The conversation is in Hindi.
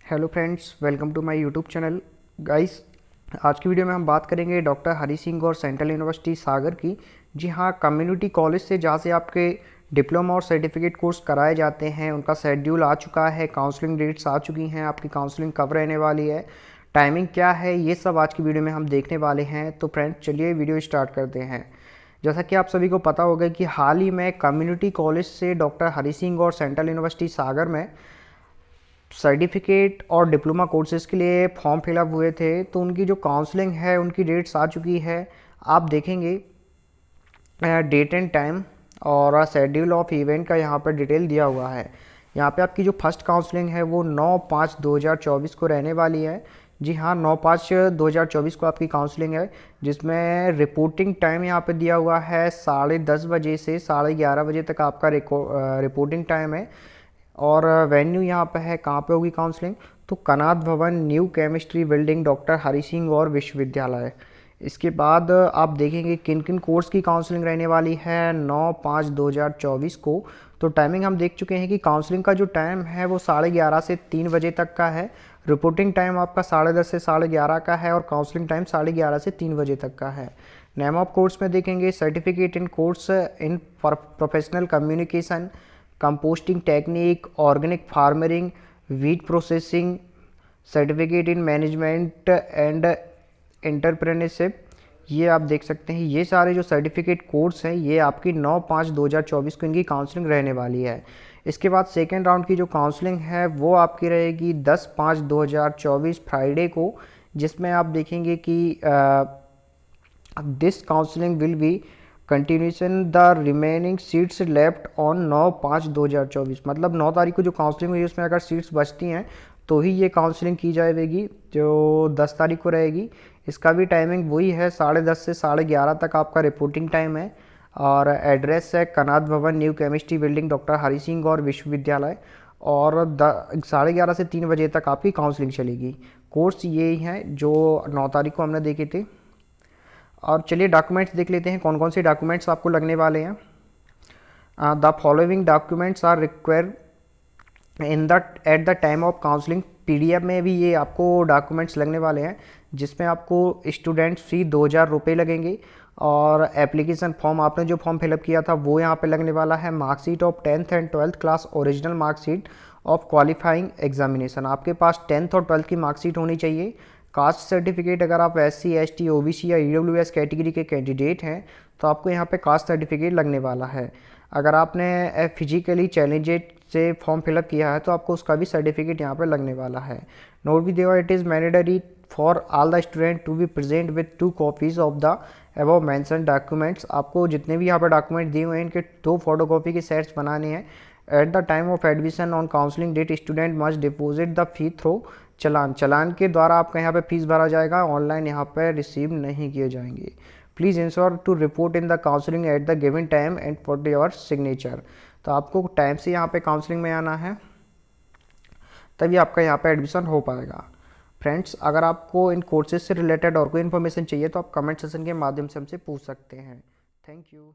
Hello friends, welcome to my YouTube channel. Guys, आज की वीडियो में हम बात करेंगे डॉक्टर हरी सिंह और सेंट्रल यूनिवर्सिटी सागर की। जी हाँ, कम्युनिटी कॉलेज से जहाँ से आपके डिप्लोमा और सर्टिफिकेट कोर्स कराए जाते हैं, उनका शेड्यूल आ चुका है, काउंसलिंग डेट्स आ चुकी हैं, आपकी काउंसलिंग कब रहने वाली है, टाइमिंग क्या है, ये सब आज की वीडियो में हम देखने वाले हैं। तो फ्रेंड्स, चलिए वीडियो स्टार्ट करते हैं। जैसा कि आप सभी को पता होगा कि हाल ही में कम्युनिटी कॉलेज से डॉक्टर हरी सिंह और सेंट्रल यूनिवर्सिटी सागर में सर्टिफिकेट और डिप्लोमा कोर्सेज़ के लिए फॉर्म फिलअप हुए थे, तो उनकी जो काउंसलिंग है उनकी डेट्स आ चुकी है। आप देखेंगे डेट एंड टाइम और शेड्यूल ऑफ इवेंट का यहाँ पर डिटेल दिया हुआ है। यहाँ पे आपकी जो फर्स्ट काउंसलिंग है वो 9/5/2024 को रहने वाली है। जी हाँ, 9/5/2024 को आपकी काउंसलिंग है, जिसमें रिपोर्टिंग टाइम यहाँ पे दिया हुआ है 10:30 बजे से 11:30 बजे तक आपका रिपोर्टिंग टाइम है। और वेन्यू यहाँ पे है, कहाँ पे होगी काउंसलिंग, तो कनात भवन, new chemistry building, doctor Hari Singh और विश्वविद्यालय। इसके बाद आप देखेंगे किन किन कोर्स की काउंसलिंग रहने वाली है 9/5/2024 को। तो टाइमिंग हम देख चुके हैं कि काउंसलिंग का जो टाइम है वो 11:30 से 3 बजे तक का है। रिपोर्टिंग टाइम आपका 10:30 से 11:30 का है और काउंसलिंग टाइम 11:30 से 3 बजे तक का है। नेम ऑफ कोर्स में देखेंगे certificate in course in professional communication, composting technique, organic farming, wheat processing, certificate in management and entrepreneurship. ये आप देख सकते हैं, ये सारे जो सर्टिफिकेट कोर्स हैं ये आपकी 9/5/2024 को इनकी काउंसलिंग रहने वाली है। इसके बाद सेकेंड राउंड की जो काउंसलिंग है वो आपकी रहेगी 10/5/2024 फ्राइडे को, जिसमें आप देखेंगे कि this counselling will be continuation the remaining seats left on 9/5/2024। मतलब 9 तारीख को जो काउंसलिंग हुई उसमें अगर सीट्स बचती हैं तो ही ये काउंसलिंग की जाएगी, जो 10 तारीख को रहेगी। इसका भी टाइमिंग वही है, 10:30 से 11:30 तक आपका रिपोर्टिंग टाइम है। और एड्रेस है कनात भवन, new chemistry building, doctor Hari Singh और विश्वविद्यालय। और 11:30 से 3 बजे तक आपकी काउंसलिंग चलेगी। कोर्स ये ही हैं जो 9 तारीख को हमने देखे थे। और चलिए डॉक्यूमेंट्स देख लेते हैं, कौन कौन से डॉक्यूमेंट्स आपको लगने वाले हैं। The following documents are required in the at the time of counselling. PDF में भी ये आपको डॉक्यूमेंट्स लगने वाले हैं, जिसमें आपको स्टूडेंट फी 2,000 रुपये लगेंगे। और एप्लीकेशन फॉर्म, आपने जो फॉर्म फिलअप किया था वो यहाँ पे लगने वाला है। Marksheet of 10th and 12th class, original marksheet of qualifying examination. आपके पास 10th और 12th की मार्कशीट होनी चाहिए। कास्ट सर्टिफिकेट, अगर आप SC ST OBC या EWS कैटेगरी के कैंडिडेट हैं तो आपको यहाँ पे कास्ट सर्टिफिकेट लगने वाला है। अगर आपने फिजिकली चैलेंजेड से फॉर्म फिलअप किया है तो आपको उसका भी सर्टिफिकेट यहाँ पे लगने वाला है। नोट भी देवा, it is mandatory for all the student to be present with 2 copies of the above mention documents. आपको जितने भी यहाँ पे डॉक्यूमेंट दिए हुए हैं इनके 2 फोटोकॉपी के सेट्स बनाने हैं। At the time of admission on counselling date student must deposit the fee through challan के द्वारा आपका यहाँ पे फीस भरा जाएगा, ऑनलाइन यहाँ पे रिसीव नहीं किए जाएंगे। Please ensure to report in the counselling at the given time and for your signature. तो आपको टाइम से यहाँ पे काउंसलिंग में आना है, तभी आपका यहाँ पे एडमिशन हो पाएगा। फ्रेंड्स, अगर आपको इन कोर्सेज से रिलेटेड और कोई इन्फॉर्मेशन चाहिए तो आप कमेंट सेक्शन के माध्यम से हमसे पूछ सकते हैं। Thank you.